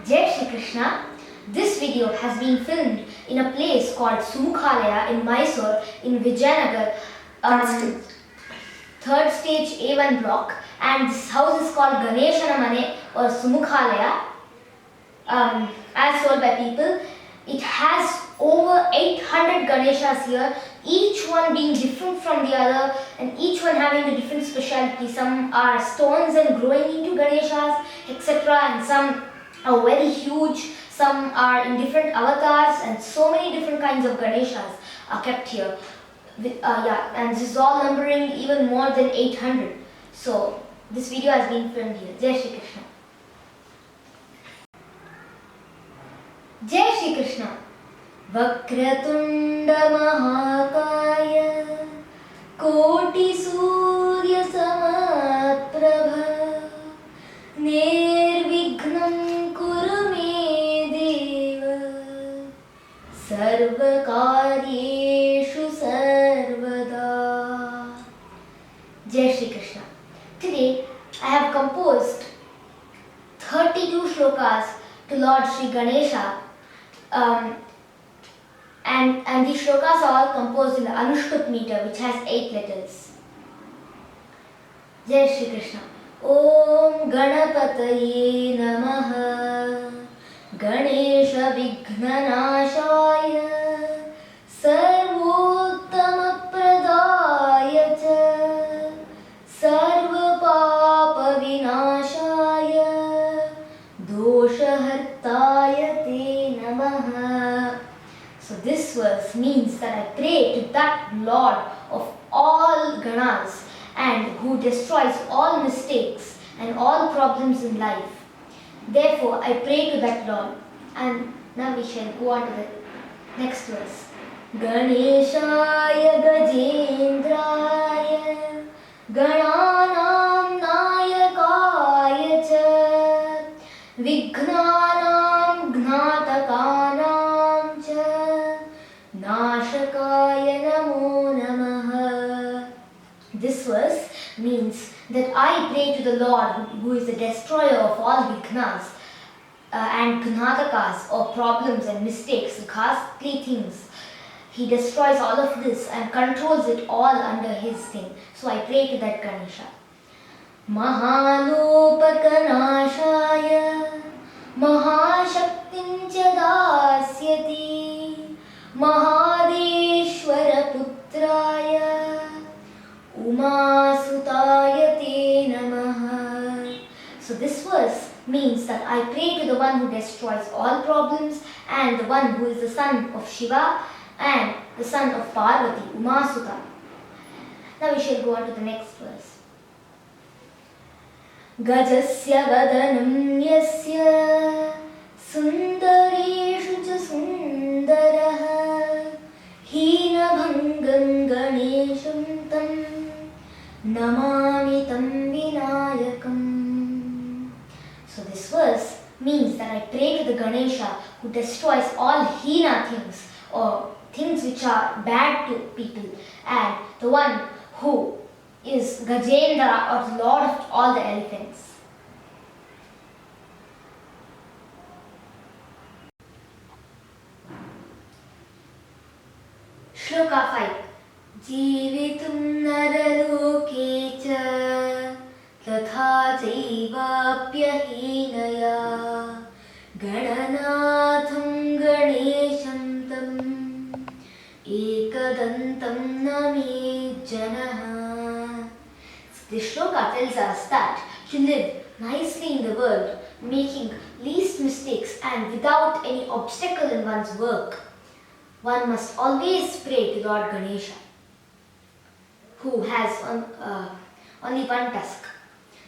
Jai Shri Krishna. This video has been filmed in a place called Sumukhalaya in Mysore in Vijayanagar, third stage A1 block, and this house is called Ganesha or Sumukhalaya, as told by people. It has over 800 Ganeshas here, each one being different from the other and each one having a different specialty. Some are stones and growing into Ganeshas, etc. and some are very huge, some are in different avatars, and so many different kinds of Ganeshas are kept here. And this is all numbering even more than 800. So this video has been filmed here. Jai Shri Krishna. Jai Shri Krishna. Vakratunda Mahakaya Koti Surya Samaprabha Nirvignam Kuru Me Deva Sarvakaryeshu Sarvada. Jai Shri Krishna. Today I have composed 32 shlokas to Lord Sri Ganesha, and these shlokas are all composed in the Anushtup meter, which has 8 letters. Jai Shri Krishna. Om Ganapataye Namaha Ganesha Vignanashaya Sarvottama Pradaya Cha Sarva Papa Vinashaya Doshahartaya Te Namaha. So this verse means that I pray to that Lord of all Ganas and who destroys all mistakes and all problems in life. Therefore I pray to that Lord. And now we shall go on to the next verse. Ganeshaya Gajendraya Gananam Nayakaya Cha Vignanam Gnatakanam Cha Nashakaya Namo Namaha. This verse means that I pray to the Lord who is the destroyer of all vignas and gnatakas, or problems and mistakes, ghastly things. He destroys all of this and controls it all under his thing. So I pray to that Ganesha. Mahalopakanashaya Mahashaktim cha dasyati Mahadeshwara putraya Umasutaya te namaha. So this verse means that I pray to the one who destroys all problems and the one who is the son of Shiva and the son of Parvati, Umasuta. Now we shall go on to the next verse. Gajasya vadanam yasya sundareshu cha sundaraha hina bhangam ganesham tam namami tam vinayakam. So this verse means that I pray to the Ganesha who destroys all hina things, or things which are bad to people, and the one who is Gajendra, or the lord of all the elephants. Shloka 5. Jeevitum naraloke cha tatha chaivapyahinaya gananatham ganesham tam ekadantam nami janaha. This shloka tells us that to live nicely in the world, making least mistakes and without any obstacle in one's work, one must always pray to Lord Ganesha, who has only one tusk.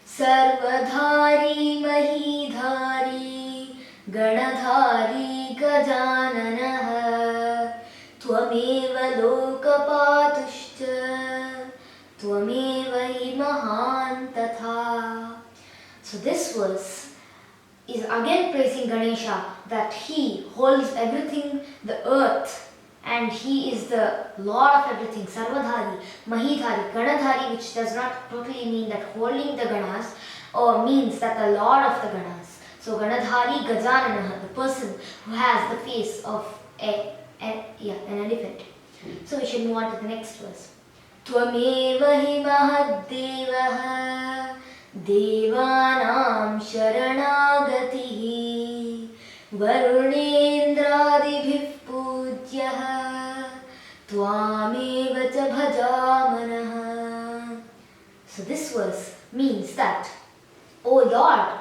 Sarvadhari Mahidhari Ganadhari Gajananaha Tvameva Lokapatushcha Tvameva hi Mahan Tatha. So this verse is again praising Ganesha, that he holds everything, the earth, and he is the lord of everything. Sarvadhari, Mahidhari, Ganadhari, which does not totally mean that holding the Ganas, or means that the lord of the Ganas. So Ganadhari Gajananaha, the person who has the face of an elephant. So we should move on to the next verse. Tvameva hi mahadevaha devanam sharanagatihi varunendradibhiv pujyaha tvameva cha bhajamanaha. So this verse means that, O Lord,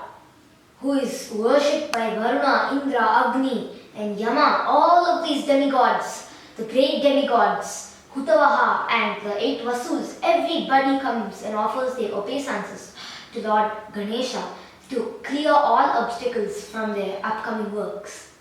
who is worshipped by Varuna, Indra, Agni and Yama, all of these demigods, the great demigods, Hutavaha and the 8 Vasus, everybody comes and offers their obeisances to Lord Ganesha to clear all obstacles from their upcoming works.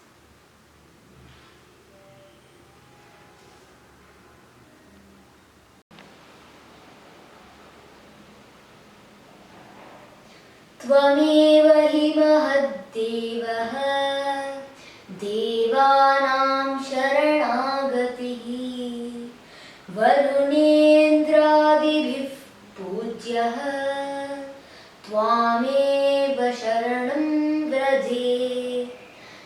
Tvameva hi mahadevaha devanam sharanagatihi varunendradibhiv pujyaha tvameva sharanam vraje.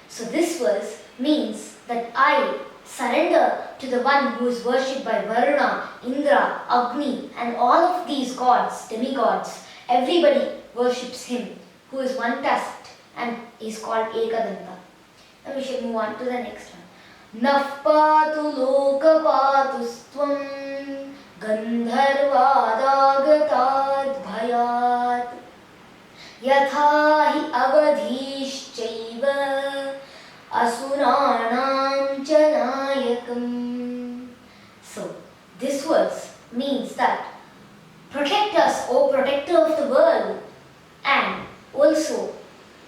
So this verse means that I surrender to the one who is worshipped by Varuna, Indra, Agni and all of these gods, demigods. Everybody worships him who is one-tusked and is called Ekadanta. And we should move on to the next one. Nafpatu lokapatustvam gandharvadagatad bhayat yatha hi avadhishchaiva asuranam chanayakam. So this verse means that protect us, O protector of the world, and also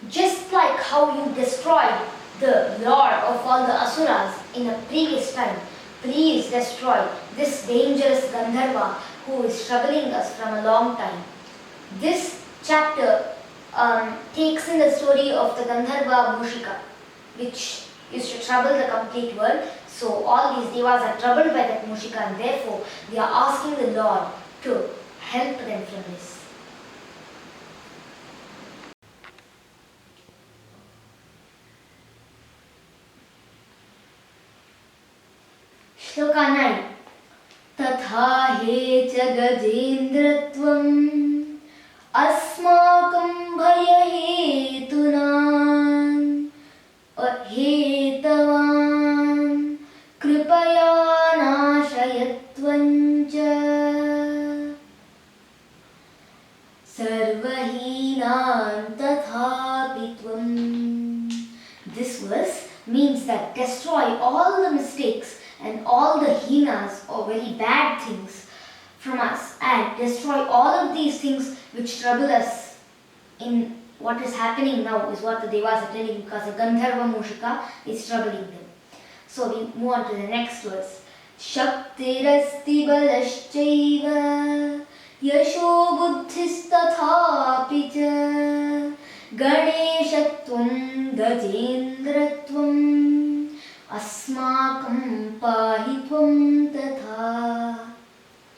just like how you destroyed the lord of all the asuras in a previous time, please destroy this dangerous Gandharva who is troubling us from a long time. This chapter takes in the story of the Gandharva Mushika, which used to trouble the complete world. So all these devas are troubled by that Mushika and therefore they are asking the Lord to help them from this. Shloka 9. Tatha he cha gajendratvam asmakam bhaya hetunan hetavan kripaya nashayatvancha sarvahinam tathapitvam. This verse means that destroy all the mistakes and all the hinas or very bad things from us and destroy all of these things which trouble us in what is happening now is what the devas are telling because the Gandharva Mushika is troubling them. So we move on to the next verse. Shaktirasti balaschaiva yasho buddhistathapi cha ganeshatvam gajendratvam asmakam pahitvam tatha.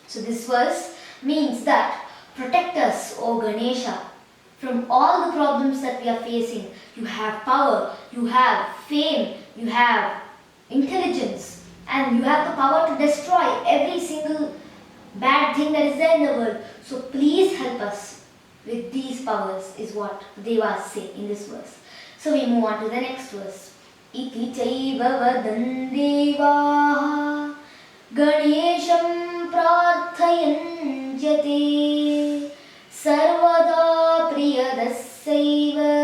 So this verse means that protect us, O Ganesha, from all the problems that we are facing. You have power, you have fame, you have intelligence, and you have the power to destroy every single bad thing that is there in the world. So please help us with these powers is what the devas say in this verse. So we move on to the next verse. Iti chaiva vadan devaha Ganesham prarthayan jate sarvada priyadassaiva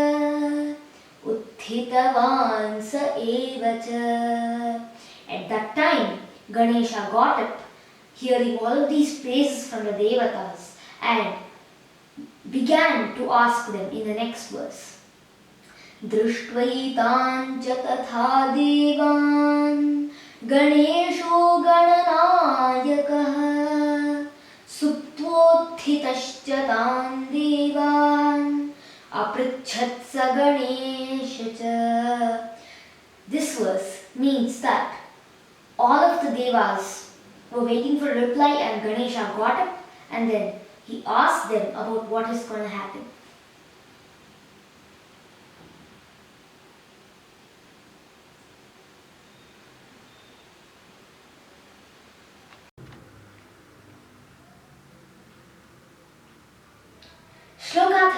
uthitavan sa eva cha. At that time, Ganesha got up, hearing all of these praises from the Devatas, and began to ask them in the next verse. Drishtvaitàn cha tatha devan Ganesho gananayakah suptvotthitascha tan devan aprichat sa Ganesha cha. This verse means that all of the devas were waiting for a reply and Ganesha got up and then he asked them about what is going to happen.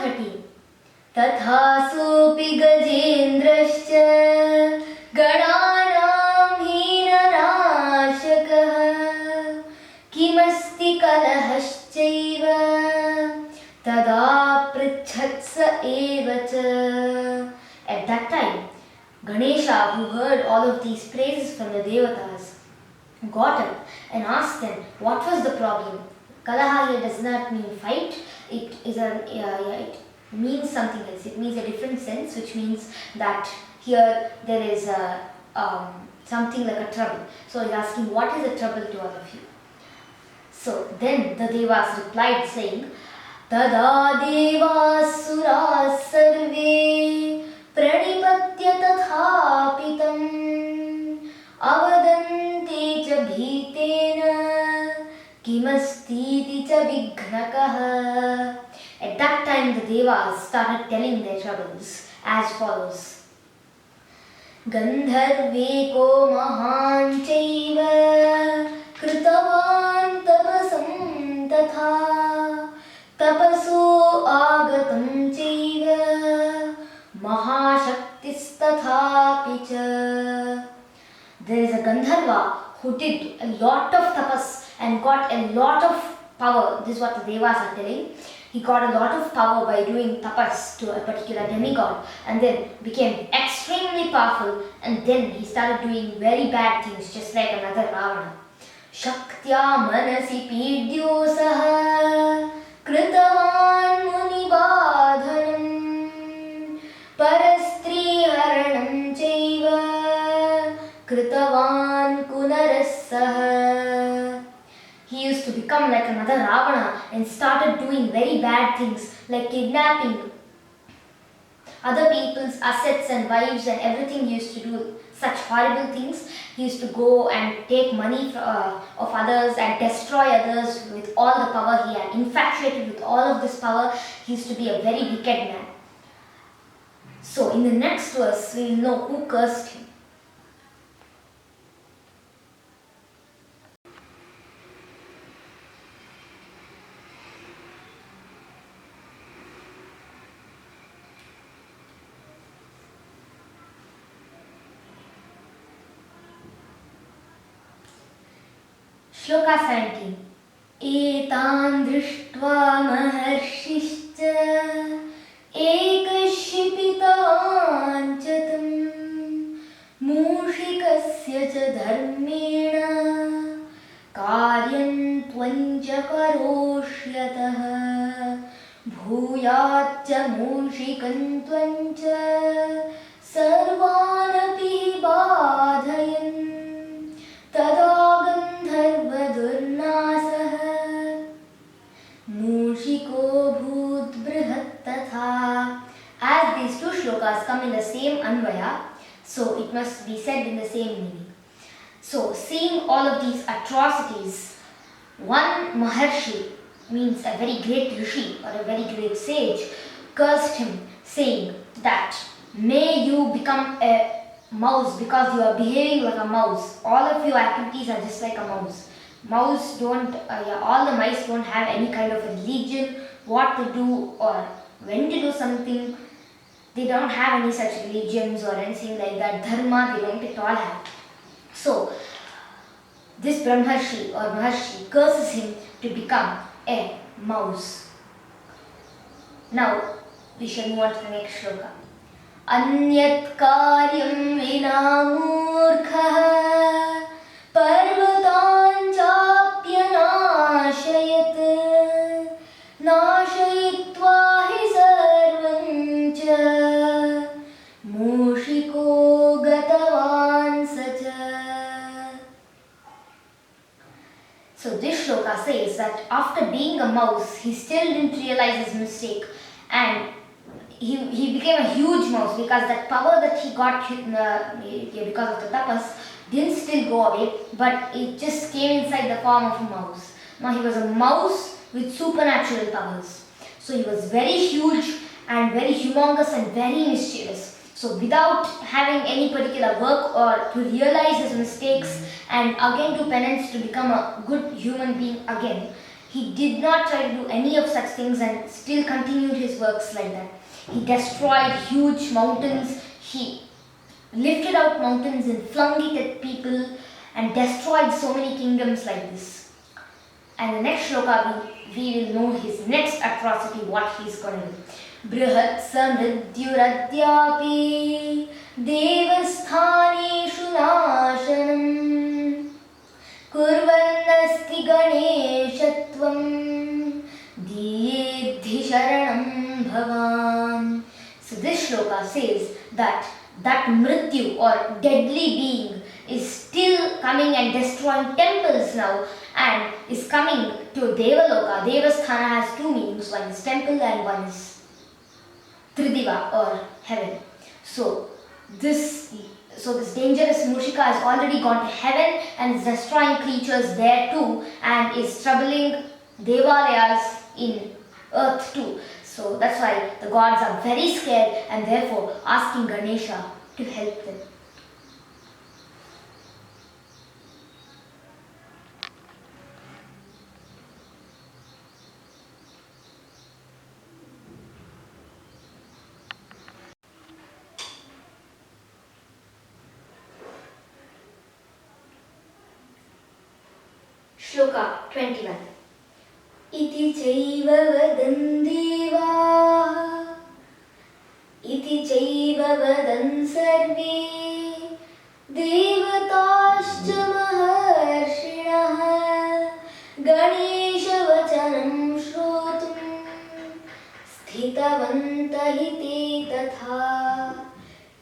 13. Tathasopi gajendrascha gananam heenanashakah kimasti kalahashchaiva tada prichatsa evacha. At that time, Ganesha, who heard all of these praises from the Devatas, got up and asked them what was the problem. Kalaha here does not mean fight, it means something else. It means a different sense, which means that here there is something like a trouble. So he's asking, what is the trouble to all of you? So then the Devas replied saying, Tada devas suras sarve pranipatya tathapitam avadante cha bhitena kimastiti cha vignakah. At that time the Devas started telling their troubles as follows. Gandharveko mahan chaiva kritavan tapasam tatha tapaso agatam chaiva mahashaktistathapicha. There is a Gandharva who did a lot of tapas and got a lot of power. This is what the Devas are telling. He got a lot of power by doing tapas to a particular demigod and then became extremely powerful, and then he started doing very bad things just like another Ravana. Shaktya manasi pidyosaha kritavan munibadhanam parastri haranam chaiva kritavan kunarasaha. He used to become like another Ravana and started doing very bad things like kidnapping other people's assets and wives and everything. He used to do such horrible things. He used to go and take money of others and destroy others with all the power he had. Infatuated with all of this power, he used to be a very wicked man. So in the next verse, we will know who cursed him. Shloka 17. Etan drishtva maharshishcha ekashipitavan chatam mushikasya cha dharmena karyam tvancha karoshyatah bhuyat cha mushikan tvancha sarvanapi badhayan tada Gandharvadurnasah Mushiko bhut brihat tatha. As these two shlokas come in the same anvaya, so it must be said in the same meaning. So seeing all of these atrocities, one Maharshi, means a very great rishi or a very great sage, cursed him saying that may you become a mouse because you are behaving like a mouse. All of your activities are just like a mouse. Mouse don't, all the mice don't have any kind of a religion, what to do or when to do something. They don't have any such religions or anything like that. Dharma, they don't at all have. So, this Brahmarshi or Maharshi curses him to become a mouse. Now, we shall move on to the next shloka. Anyat karyam vinamurkha parvatan chapyanashayat nashayitva hi sarvancha mushiko gatavan sacha. So this shloka says that after being a mouse, he still didn't realize his mistake and he became a huge mouse because that power that he got because of the tapas didn't still go away, but it just came inside the form of a mouse. Now he was a mouse with supernatural powers. So he was very huge and very humongous and very mischievous. So without having any particular work or to realize his mistakes and again do penance to become a good human being again, He did not try to do any of such things and still continued his works like that. He destroyed huge mountains. He lifted out mountains and flung it at people and destroyed so many kingdoms like this. And the next shloka we will know his next atrocity, what he is going to do. Brihat samridyuradyapi devasthaneshu nashanam kurvannasti ganeshatvam diyedhi sharanam bhavan. So this shloka says that mrityu or deadly being is still coming and destroying temples now and is coming to Devaloka. Devasthana has two meanings, one is temple and one is Tridiva or heaven. So this dangerous Mushika has already gone to heaven and is destroying creatures there too and is troubling Devalayas in earth too. So that's why the gods are very scared and therefore asking Ganesha to help them. Shloka 21. Iti chaiva vadan deva, iti chaiva vadan sarve, devatascha maharshinaha, Ganesha vachanam shrotum, sthitavanta hite tatha.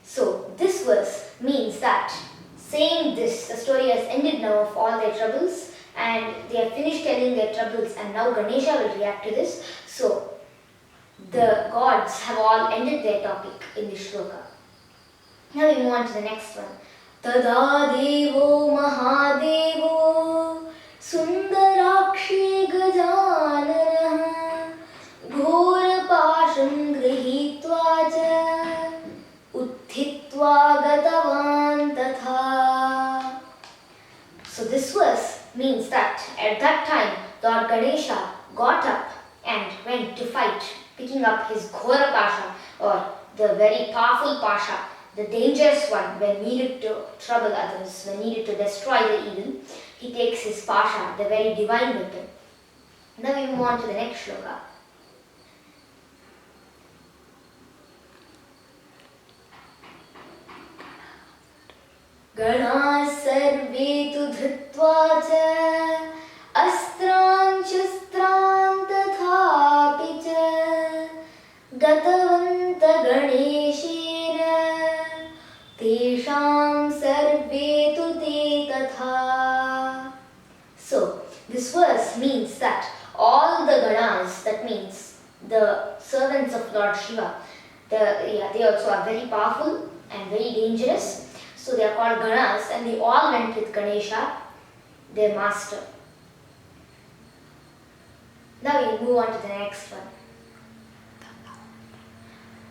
So this verse means that saying this, the story has ended now of all their troubles and they have finished telling their troubles and now Ganesha will react to this. So the gods have all ended their topic in this shloka. Now we move on to the next one. Tada devo mahadevo sundarakshi gajanarah ghora pasham grihitva cha utthittva gatavan tatha. So this verse means that at that time Lord Ganesha got up and went to fight, picking up his Ghora Pasha or the very powerful Pasha, the dangerous one when needed to trouble others, when needed to destroy the evil. He takes his Pasha, the very divine weapon. Now we move on to the next shloka. Ganas sarve tu dhritva cha astran shastran tathapi cha gatavanta ganeshena tesham sarve tu te tatha. So this verse means that all the Ganas, that means the servants of Lord Shiva, they also are very powerful and very dangerous. So they are called Ganas and they all went with Ganesha, their master. Now we move on to the next one.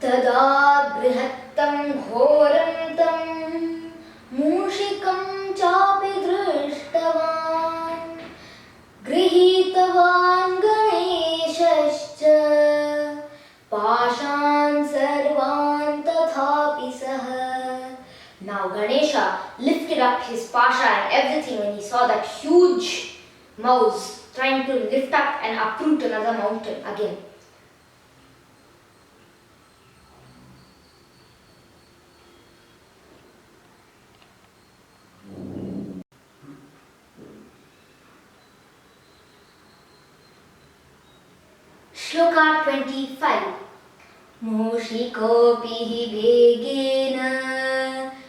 Tada brihattam ghoram tam mushikam chapi drishtavan grihitavan ganeshascha pashan sarvan tathapi saha. Now Ganesha lifted up his Pasha and everything when he saw that huge mouse trying to lift up and uproot another mountain again. Shloka 25. Mushikopi vegena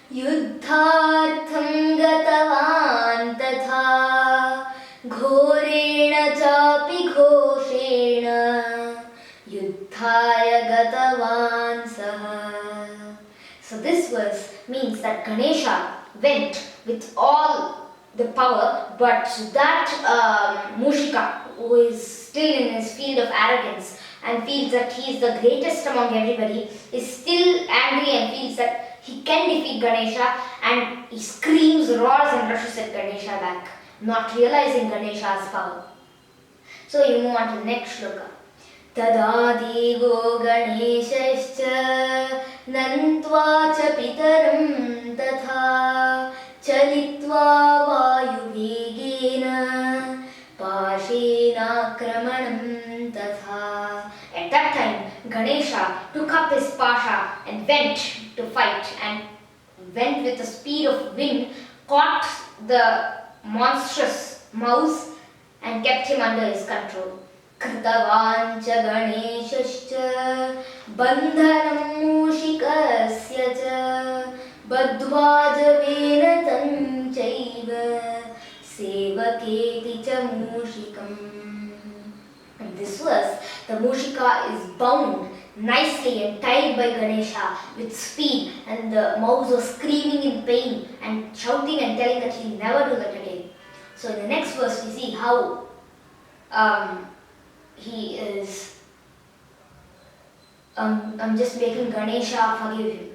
युद्धार्थं गतवान् तथा घोरेण चापि घोषेण युद्धाय गतवान् सः. So this verse means that Ganesha went with all the power, but that Mushika, who is still in his field of arrogance and feels that he is the greatest among everybody, is still angry and feels that he can defeat Ganesha, and he screams, roars and rushes at Ganesha back, not realizing Ganesha's power. So you move on to the next shloka. Tada devo Ganeshascha nantva cha pitaram tatha chalitva vayuvegena pashena kramanam tatha. At that time, Ganesha took up his pasha and went to fight, and went with the speed of wind, caught the monstrous mouse and kept him under his control. Kritavan cha Ganeshascha bandhanam mushikasya cha badhva javena tam chaiva sevaketi cha mushikam. In this verse, the mushika is bound nicely and tied by Ganesha with speed, and the mouse was screaming in pain and shouting and telling that he'll never do that again. So in the next verse we see how he is I'm just making Ganesha forgive him.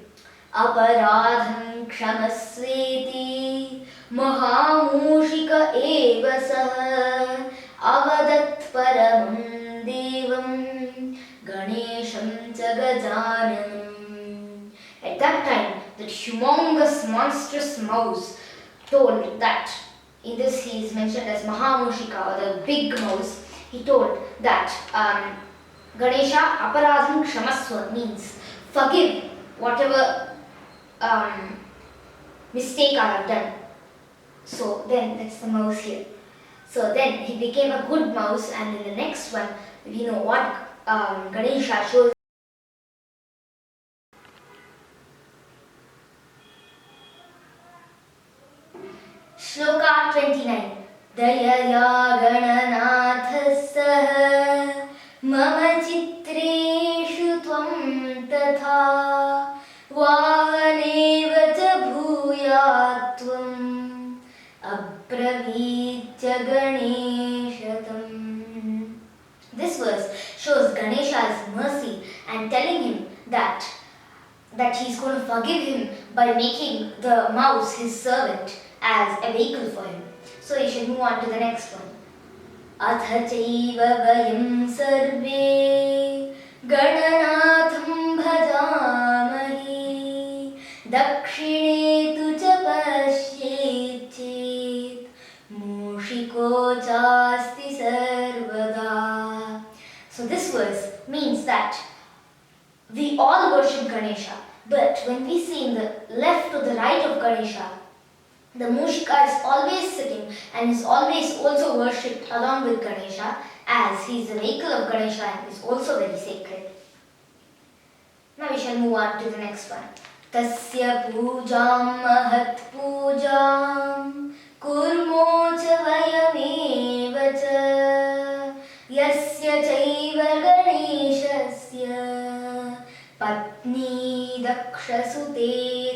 Aparadham kshamasveti mahamushika eva saha avadat paramam devam Ganesham cha gajanam. At that time, that humongous monstrous mouse told that, in this he is mentioned as Mahamushika, or the big mouse. He told that Ganesha aparadham kshamasva means forgive whatever mistake I have done. So then that's the mouse here. So then he became a good mouse, and in the next one we know what Ganesha shows. Shloka 29. Dayaya gananathasah mama chitreshu tvam tatha vahaneva cha bhuyatvam abravitya ganeshatam. This verse shows Ganesha's mercy and telling him that he's going to forgive him by making the mouse his servant as a vehicle for him. So you should move on to the next one. Atha chaiva vayam sarve gananatham bhajamahi dakshine tu cha pashyechet mushiko chasti sarvada. So this verse means that we all worship Ganesha, but when we see in the left or the right of Ganesha, the Mushika is always sitting and is always also worshipped along with Ganesha, as he is the vehicle of Ganesha and is also very sacred. Now we shall move on to the next one. Tasya pujam mahat pujam kurmo cha vayameva cha yasya chaiva ganeshasya patni dakshasute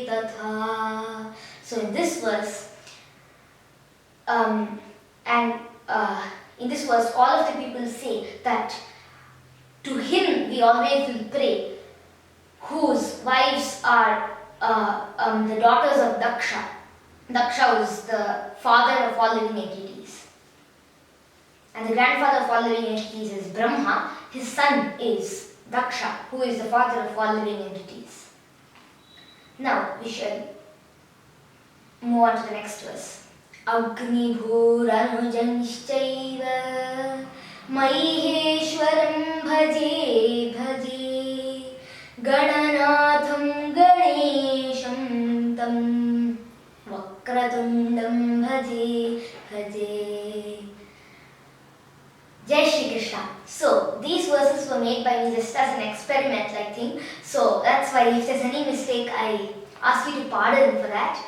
tatha. So in this verse, in this verse, all of the people say that to him we always will pray, whose wives are the daughters of Daksha. Daksha was the father of all living entities, and the grandfather of all living entities is Brahma. His son is Daksha, who is the father of all living entities. Now we shall move on to the next verse. Agni bhuranujanshchaiva maiheshwaram bhaje bhaje gananatham ganesham tam vakratundam bhaje bhaje. Jai Shri Krishna. So these verses were made by me just as an experiment like thing. So that's why if there's any mistake, I ask you to pardon for that.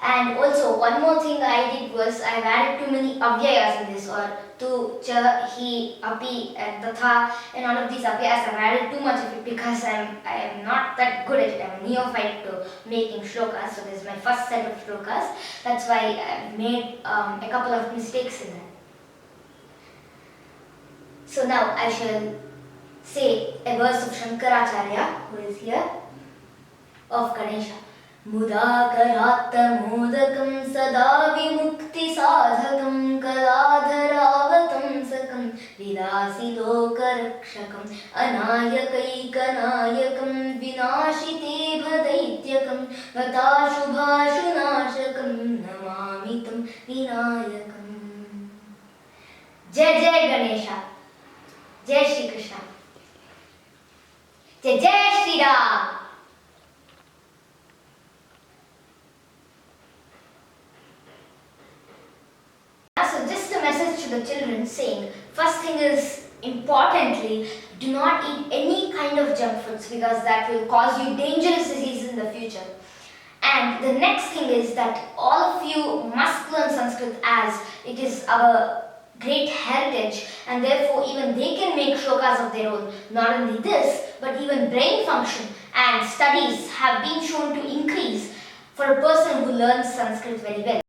And also one more thing I did was I've added too many avyayas in this, or tu, cha, hi, api and tatha, and all of these avyayas. I've added too much of it because I am not that good at it. I'm a neophyte to making shlokas, so this is my first set of shlokas. That's why I've made a couple of mistakes in that. So now I shall say a verse of Shankaracharya, who is here, of Ganesha. मुदाकरात्तमोदकं सदा विमुक्तिसाधकं कलाधरावतंसकं विलासिलोकरक्षकम् अनायकैकनायकं विनाशिते भदैत्यकं गताशुभाशुनाशकं नमामि तं विनायकम्. जय जय गणेशा. जय श्री कृष्ण. जय जय Shri Ram. So just a message to the children saying, first thing is, importantly, do not eat any kind of junk foods because that will cause you dangerous diseases in the future. And the next thing is that all of you must learn Sanskrit as it is our great heritage, and therefore even they can make shlokas of their own. Not only this, but even brain function and studies have been shown to increase for a person who learns Sanskrit very well.